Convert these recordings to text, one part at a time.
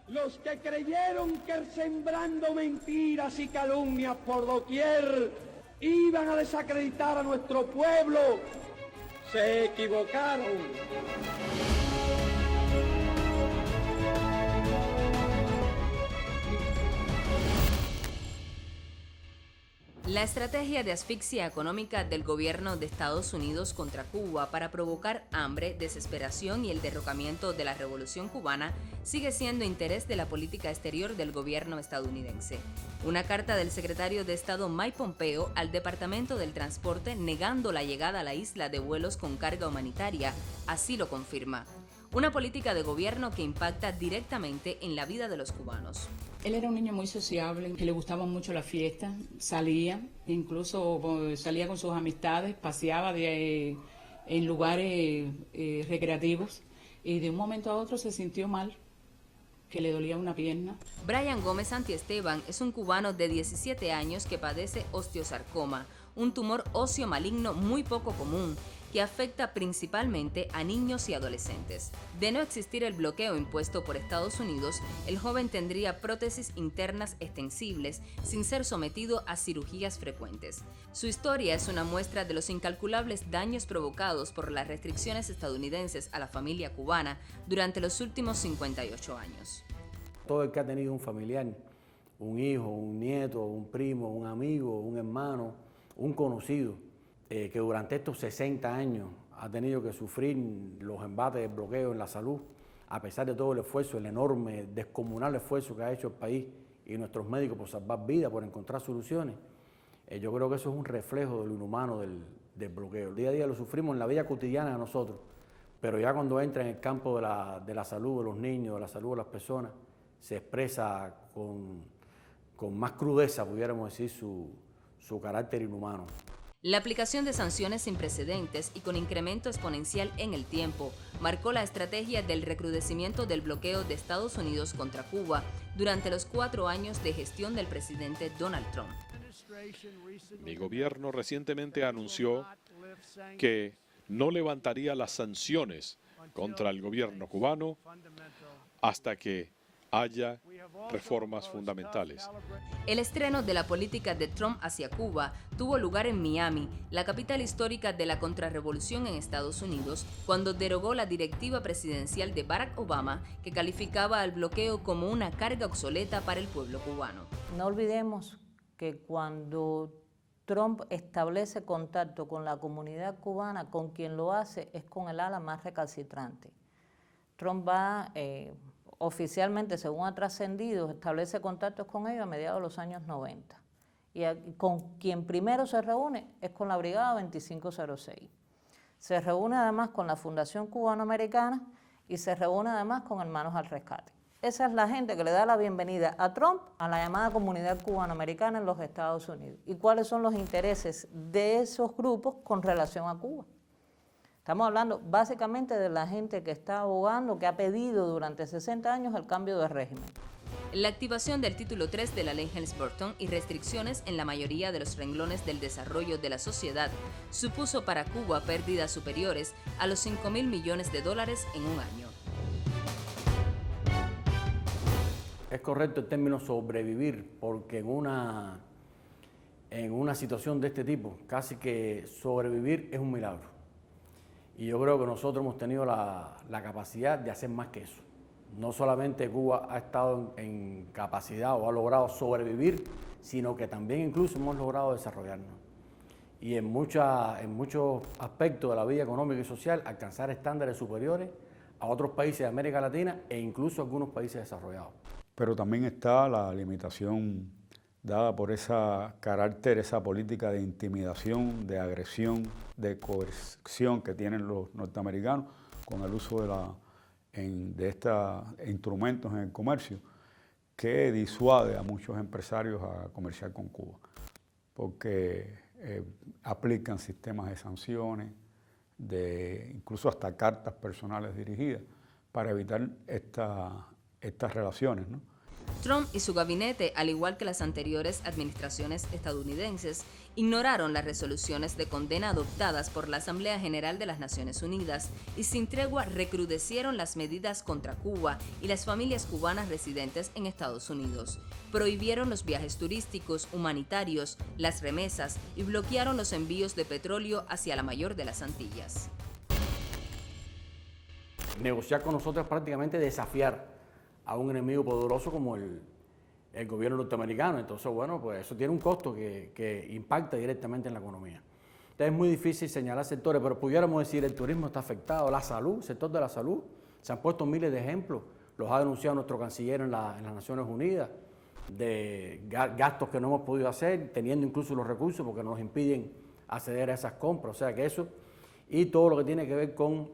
Los que creyeron que sembrando mentiras y calumnias por doquier iban a desacreditar a nuestro pueblo, se equivocaron. La estrategia de asfixia económica del gobierno de Estados Unidos contra Cuba para provocar hambre, desesperación y el derrocamiento de la revolución cubana sigue siendo interés de la política exterior del gobierno estadounidense. Una carta del secretario de Estado Mike Pompeo al Departamento del Transporte negando la llegada a la isla de vuelos con carga humanitaria así lo confirma. Una política de gobierno que impacta directamente en la vida de los cubanos. Él era un niño muy sociable, que le gustaban mucho las fiestas, salía, incluso salía con sus amistades, paseaba en lugares recreativos y de un momento a otro se sintió mal, que le dolía una pierna. Brian Gómez Antiesteban es un cubano de 17 años que padece osteosarcoma, un tumor óseo maligno muy poco común que afecta principalmente a niños y adolescentes. De no existir el bloqueo impuesto por Estados Unidos, el joven tendría prótesis internas extensibles sin ser sometido a cirugías frecuentes. Su historia es una muestra de los incalculables daños provocados por las restricciones estadounidenses a la familia cubana durante los últimos 58 años. Todo el que ha tenido un familiar, un hijo, un nieto, un primo, un amigo, un hermano, un conocido, que durante estos 60 años ha tenido que sufrir los embates del bloqueo en la salud, a pesar de todo el esfuerzo, el enorme, descomunal esfuerzo que ha hecho el país y nuestros médicos por salvar vidas, por encontrar soluciones, yo creo que eso es un reflejo de lo inhumano del bloqueo. El día a día lo sufrimos en la vida cotidiana de nosotros, pero ya cuando entra en el campo de la salud de los niños, de la salud de las personas, se expresa con más crudeza, pudiéramos decir, su carácter inhumano. La aplicación de sanciones sin precedentes y con incremento exponencial en el tiempo marcó la estrategia del recrudecimiento del bloqueo de Estados Unidos contra Cuba durante los 4 años de gestión del presidente Donald Trump. Mi gobierno recientemente anunció que no levantaría las sanciones contra el gobierno cubano hasta que haya reformas fundamentales. El estreno de la política de Trump hacia Cuba tuvo lugar en Miami, la capital histórica de la contrarrevolución en Estados Unidos, cuando derogó la directiva presidencial de Barack Obama que calificaba al bloqueo como una carga obsoleta para el pueblo cubano. No olvidemos que cuando Trump establece contacto con la comunidad cubana, con quien lo hace es con el ala más recalcitrante. Trump va oficialmente, según ha trascendido, establece contactos con ellos a mediados de los años 90. Y con quien primero se reúne es con la Brigada 2506. Se reúne además con la Fundación Cubano-Americana y se reúne además con Hermanos al Rescate. Esa es la gente que le da la bienvenida a Trump a la llamada comunidad cubano-americana en los Estados Unidos. ¿Y cuáles son los intereses de esos grupos con relación a Cuba? Estamos hablando básicamente de la gente que está abogando, que ha pedido durante 60 años el cambio de régimen. La activación del título 3 de la ley Helms-Burton y restricciones en la mayoría de los renglones del desarrollo de la sociedad supuso para Cuba pérdidas superiores a los $5.000 millones en un año. Es correcto el término sobrevivir, porque en una situación de este tipo, casi que sobrevivir es un milagro. Y yo creo que nosotros hemos tenido la capacidad de hacer más que eso. No solamente Cuba ha estado en capacidad o ha logrado sobrevivir, sino que también incluso hemos logrado desarrollarnos. Y en muchos aspectos de la vida económica y social, alcanzar estándares superiores a otros países de América Latina e incluso algunos países desarrollados. Pero también está la limitación dada por esa política de intimidación, de agresión, de coerción que tienen los norteamericanos con el uso de estos instrumentos en el comercio, que disuade a muchos empresarios a comerciar con Cuba, porque aplican sistemas de sanciones, incluso hasta cartas personales dirigidas para evitar estas relaciones, ¿no? Trump y su gabinete, al igual que las anteriores administraciones estadounidenses, ignoraron las resoluciones de condena adoptadas por la Asamblea General de las Naciones Unidas y sin tregua recrudecieron las medidas contra Cuba y las familias cubanas residentes en Estados Unidos. Prohibieron los viajes turísticos, humanitarios, las remesas y bloquearon los envíos de petróleo hacia la mayor de las Antillas. Negociar con nosotros es prácticamente desafiar a un enemigo poderoso como el gobierno norteamericano. Entonces, bueno, pues eso tiene un costo que impacta directamente en la economía. Entonces es muy difícil señalar sectores, pero pudiéramos decir el turismo está afectado, la salud, el sector de la salud. Se han puesto miles de ejemplos, los ha denunciado nuestro canciller en las Naciones Unidas, de gastos que no hemos podido hacer, teniendo incluso los recursos porque nos impiden acceder a esas compras. O sea que eso y todo lo que tiene que ver con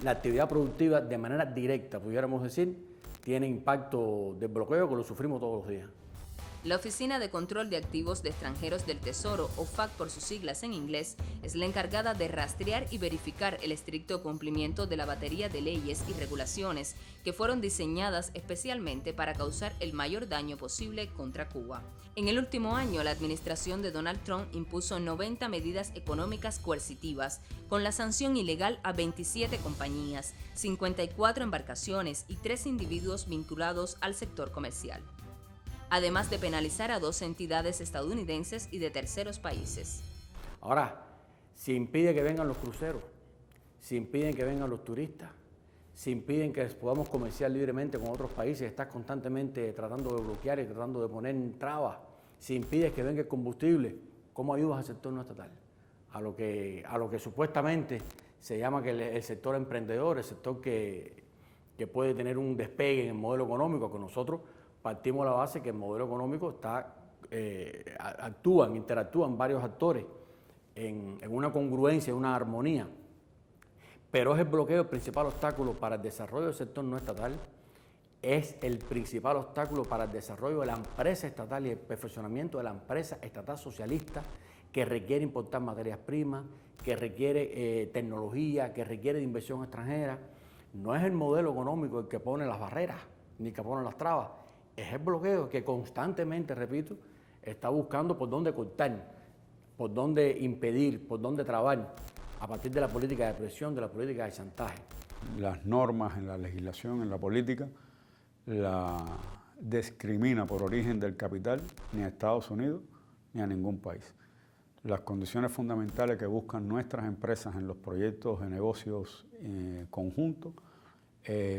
la actividad productiva de manera directa, pudiéramos decir, tiene impacto de bloqueo que lo sufrimos todos los días. La Oficina de Control de Activos de Extranjeros del Tesoro, OFAC por sus siglas en inglés, es la encargada de rastrear y verificar el estricto cumplimiento de la batería de leyes y regulaciones que fueron diseñadas especialmente para causar el mayor daño posible contra Cuba. En el último año, la administración de Donald Trump impuso 90 medidas económicas coercitivas, con la sanción ilegal a 27 compañías, 54 embarcaciones y 3 individuos vinculados al sector comercial, además de penalizar a 2 entidades estadounidenses y de terceros países. Ahora, si impide que vengan los cruceros, si impiden que vengan los turistas, si impiden que podamos comerciar libremente con otros países, estás constantemente tratando de bloquear y tratando de poner trabas, si impides que venga el combustible, ¿cómo ayudas al sector no estatal? A lo que supuestamente se llama que el sector emprendedor, el sector que puede tener un despegue en el modelo económico, que nosotros partimos de la base que el modelo económico interactúan varios actores en una congruencia, en una armonía. Pero es el bloqueo el principal obstáculo para el desarrollo del sector no estatal, es el principal obstáculo para el desarrollo de la empresa estatal y el perfeccionamiento de la empresa estatal socialista, que requiere importar materias primas, que requiere tecnología, que requiere de inversión extranjera. No es el modelo económico el que pone las barreras, ni que pone las trabas. Es el bloqueo que constantemente, repito, está buscando por dónde cortar, por dónde impedir, por dónde trabar, a partir de la política de presión, de la política de chantaje. Las normas en la legislación, en la política, la discrimina por origen del capital ni a Estados Unidos ni a ningún país. Las condiciones fundamentales que buscan nuestras empresas en los proyectos de negocios conjuntos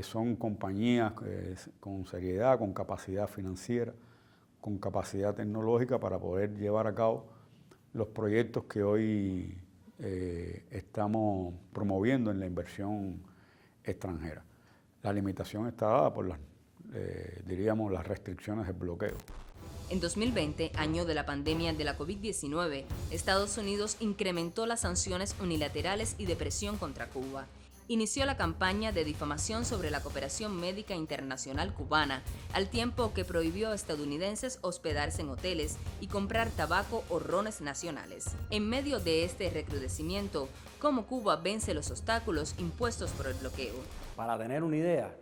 son compañías con seriedad, con capacidad financiera, con capacidad tecnológica para poder llevar a cabo los proyectos que hoy estamos promoviendo en la inversión extranjera. La limitación está dada por las restricciones del bloqueo. En 2020, año de la pandemia de la COVID-19, Estados Unidos incrementó las sanciones unilaterales y de presión contra Cuba. Inició la campaña de difamación sobre la cooperación médica internacional cubana, al tiempo que prohibió a estadounidenses hospedarse en hoteles y comprar tabaco o rones nacionales. En medio de este recrudecimiento, ¿cómo Cuba vence los obstáculos impuestos por el bloqueo? Para tener una idea,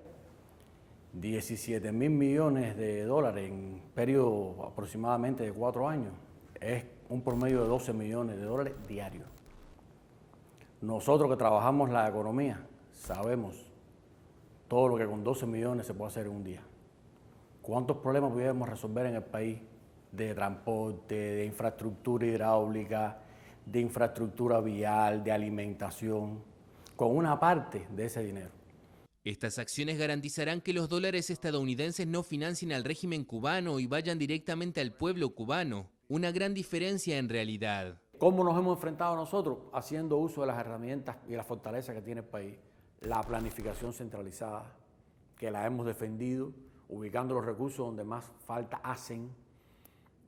17.000 millones de dólares en un periodo aproximadamente de 4 años es un promedio de 12 millones de dólares diarios. Nosotros que trabajamos la economía sabemos todo lo que con 12 millones se puede hacer en un día. ¿Cuántos problemas pudiéramos resolver en el país de transporte, de infraestructura hidráulica, de infraestructura vial, de alimentación, con una parte de ese dinero? Estas acciones garantizarán que los dólares estadounidenses no financien al régimen cubano y vayan directamente al pueblo cubano. Una gran diferencia en realidad. ¿Cómo nos hemos enfrentado nosotros? Haciendo uso de las herramientas y la fortaleza que tiene el país. La planificación centralizada, que la hemos defendido, ubicando los recursos donde más falta hacen,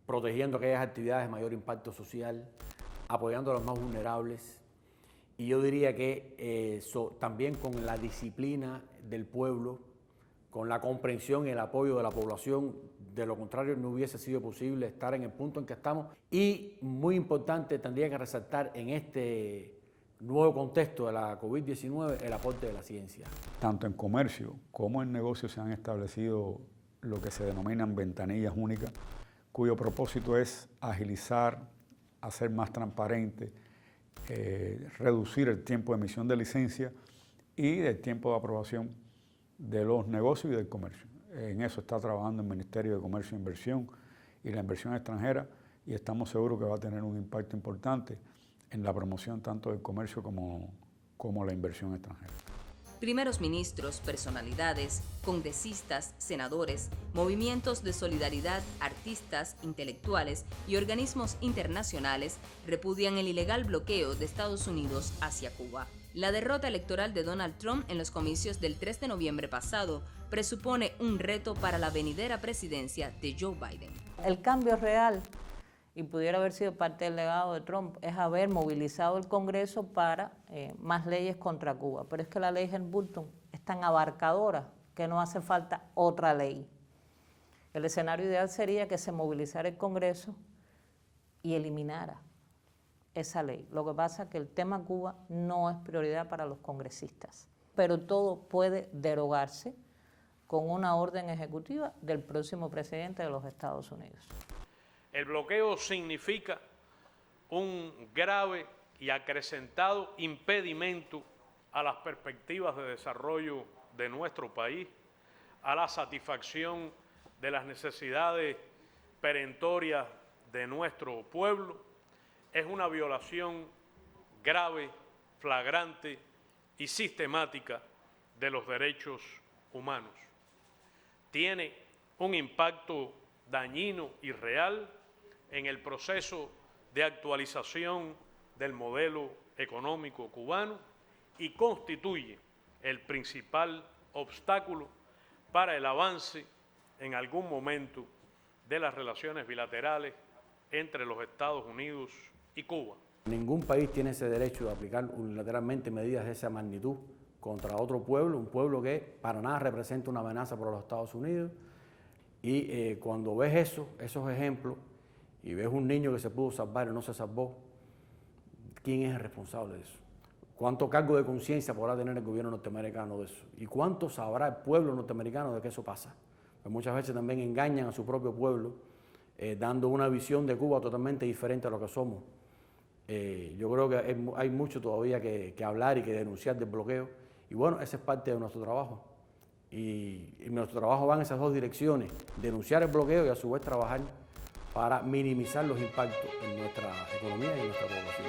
protegiendo aquellas actividades de mayor impacto social, apoyando a los más vulnerables. Y yo diría que también con la disciplina del pueblo, con la comprensión y el apoyo de la población, de lo contrario no hubiese sido posible estar en el punto en que estamos. Y muy importante, tendría que resaltar en este nuevo contexto de la COVID-19 el aporte de la ciencia. Tanto en comercio como en negocios se han establecido lo que se denominan ventanillas únicas, cuyo propósito es agilizar, hacer más transparente, reducir el tiempo de emisión de licencia y el tiempo de aprobación de los negocios y del comercio. En eso está trabajando el Ministerio de Comercio e Inversión y la inversión extranjera, y estamos seguros que va a tener un impacto importante en la promoción tanto del comercio como la inversión extranjera. Primeros ministros, personalidades, congresistas, senadores, movimientos de solidaridad, artistas, intelectuales y organismos internacionales repudian el ilegal bloqueo de Estados Unidos hacia Cuba. La derrota electoral de Donald Trump en los comicios del 3 de noviembre pasado presupone un reto para la venidera presidencia de Joe Biden. El cambio real, y pudiera haber sido parte del legado de Trump, es haber movilizado el Congreso para más leyes contra Cuba. Pero es que la ley Helms-Burton es tan abarcadora que no hace falta otra ley. El escenario ideal sería que se movilizara el Congreso y eliminara esa ley. Lo que pasa es que el tema Cuba no es prioridad para los congresistas, pero todo puede derogarse con una orden ejecutiva del próximo presidente de los Estados Unidos. El bloqueo significa un grave y acrecentado impedimento a las perspectivas de desarrollo de nuestro país, a la satisfacción de las necesidades perentorias de nuestro pueblo. Es una violación grave, flagrante y sistemática de los derechos humanos. Tiene un impacto dañino y real en el proceso de actualización del modelo económico cubano y constituye el principal obstáculo para el avance en algún momento de las relaciones bilaterales entre los Estados Unidos y Cuba. Ningún país tiene ese derecho de aplicar unilateralmente medidas de esa magnitud contra otro pueblo, un pueblo que para nada representa una amenaza para los Estados Unidos. Y cuando ves esos ejemplos, y ves un niño que se pudo salvar y no se salvó, ¿quién es el responsable de eso? ¿Cuánto cargo de conciencia podrá tener el gobierno norteamericano de eso? ¿Y cuánto sabrá el pueblo norteamericano de que eso pasa? Pues muchas veces también engañan a su propio pueblo, dando una visión de Cuba totalmente diferente a lo que somos. Yo creo que hay mucho todavía que hablar y que denunciar del bloqueo. Y bueno, esa es parte de nuestro trabajo. Y nuestro trabajo va en esas dos direcciones, denunciar el bloqueo y a su vez trabajar para minimizar los impactos en nuestra economía y en nuestra población.